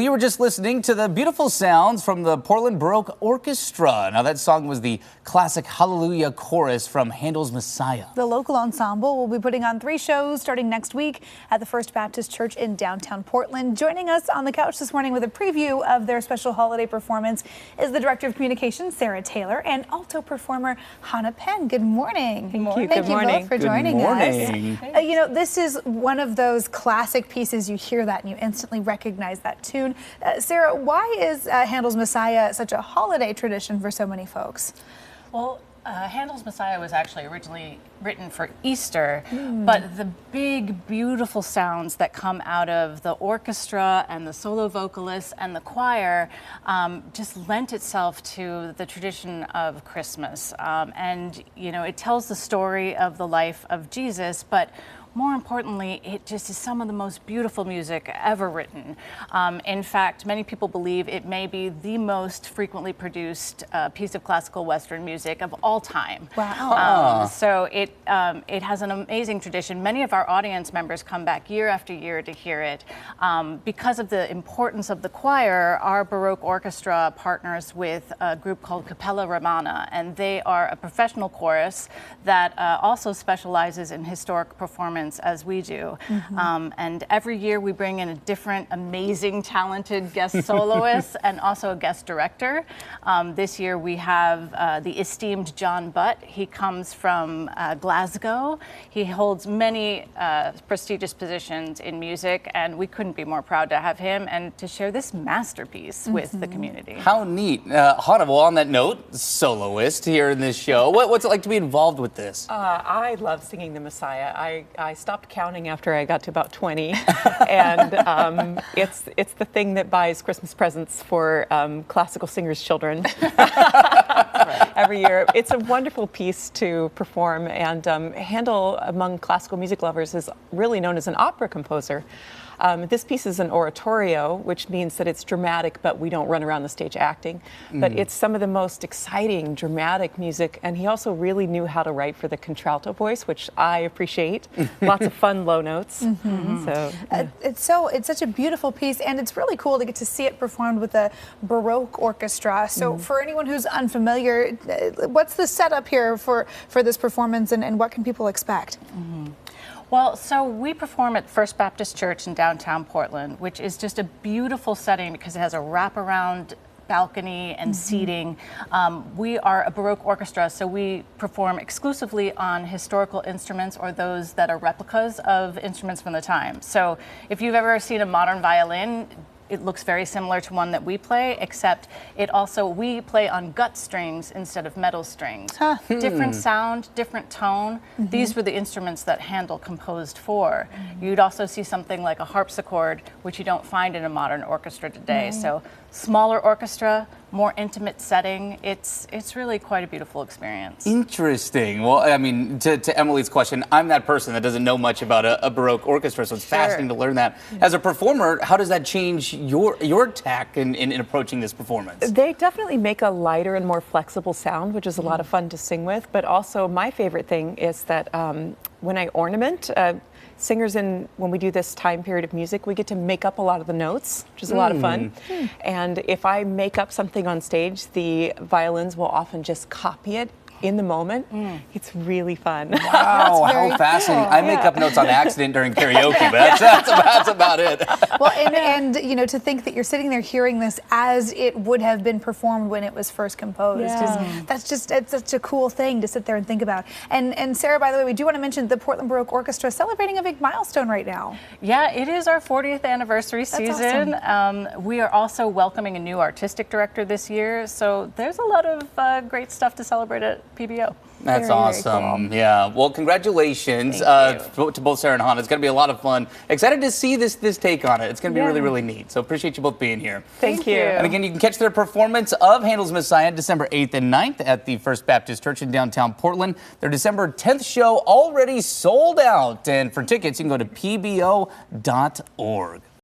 Well, you were just listening to the beautiful sounds from the Portland Baroque Orchestra. Now, that song was the classic Hallelujah chorus from Handel's Messiah. The local ensemble will be putting on 3 shows starting next week at the First Baptist Church in downtown Portland. Joining us on the couch this morning with a preview of their special holiday performance is the Director of Communications, Sarah Taylor, and alto performer Hannah Penn. Good morning. Thank you both for joining us. You know, this is one of those classic pieces. You hear that and you instantly recognize that tune. Sarah, why is Handel's Messiah such a holiday tradition for so many folks? Well, Handel's Messiah was actually originally written for Easter, but the big, beautiful sounds that come out of the orchestra and the solo vocalists and the choir just lent itself to the tradition of Christmas. And, you know, it tells the story of the life of Jesus, but more importantly, it just is some of the most beautiful music ever written. In fact, many people believe it may be the most frequently produced piece of classical Western music of all time. Wow. So it has an amazing tradition. Many of our audience members come back year after year to hear it. Because of the importance of the choir, our Baroque Orchestra partners with a group called Capella Romana, and they are a professional chorus that also specializes in historic performance as we do. And every year we bring in a different, amazing, talented guest soloist and also a guest director. This year we have the esteemed John Butt. He comes from Glasgow. He holds many prestigious positions in music, and we couldn't be more proud to have him and to share this masterpiece with the community. How neat. Hannah, well, on that note, soloist here in this show. What's it like to be involved with this? I love singing the Messiah. I stopped counting after I got to about 20, and it's the thing that buys Christmas presents for classical singers' children every year. It's a wonderful piece to perform, and Handel, among classical music lovers, is really known as an opera composer. This piece is an oratorio, which means that it's dramatic, but we don't run around the stage acting. But it's some of the most exciting, dramatic music, and he also really knew how to write for the contralto voice, which I appreciate. Lots of fun low notes. It's such a beautiful piece, and it's really cool to get to see it performed with a Baroque orchestra. So for anyone who's unfamiliar, what's the setup here for this performance, and what can people expect? Well, so we perform at First Baptist Church in downtown Portland, which is just a beautiful setting because it has a wraparound balcony and seating. We are a Baroque orchestra, so we perform exclusively on historical instruments or those that are replicas of instruments from the time. So if you've ever seen a modern violin, it looks very similar to one that we play, except we play on gut strings instead of metal strings. Different sound, different tone. These were the instruments that Handel composed for. You'd also see something like a harpsichord, which you don't find in a modern orchestra today. So smaller orchestra, more intimate setting. It's really quite a beautiful experience. Interesting. Well, I mean, to Emily's question, I'm that person that doesn't know much about a Baroque orchestra, so it's fascinating to learn that. As a performer, how does that change your tack in approaching this performance? They definitely make a lighter and more flexible sound, which is a lot of fun to sing with. But also, my favorite thing is that when I ornament, singers when we do this time period of music, we get to make up a lot of the notes, which is a lot of fun. And if I make up something on stage, the violins will often just copy it in the moment. It's really fun. Wow, how fascinating. Cool. I make up notes on accident during karaoke, but that's about it. Well, and you know, to think that you're sitting there hearing this as it would have been performed when it was first composed, it's such a cool thing to sit there and think about. And Sarah, by the way, we do want to mention the Portland Baroque Orchestra celebrating a big milestone right now. Yeah, it is our 40th anniversary season. Awesome. We are also welcoming a new artistic director this year, so there's a lot of great stuff to celebrate at PBO. That's awesome. Very cool. Yeah. Well, congratulations to both Sarah and Hannah. It's going to be a lot of fun. Excited to see this take on it. It's going to be really, really neat. So appreciate you both being here. Thank you. And again, you can catch their performance of Handel's Messiah December 8th and 9th at the First Baptist Church in downtown Portland. Their December 10th show already sold out. And for tickets, you can go to pbo.org.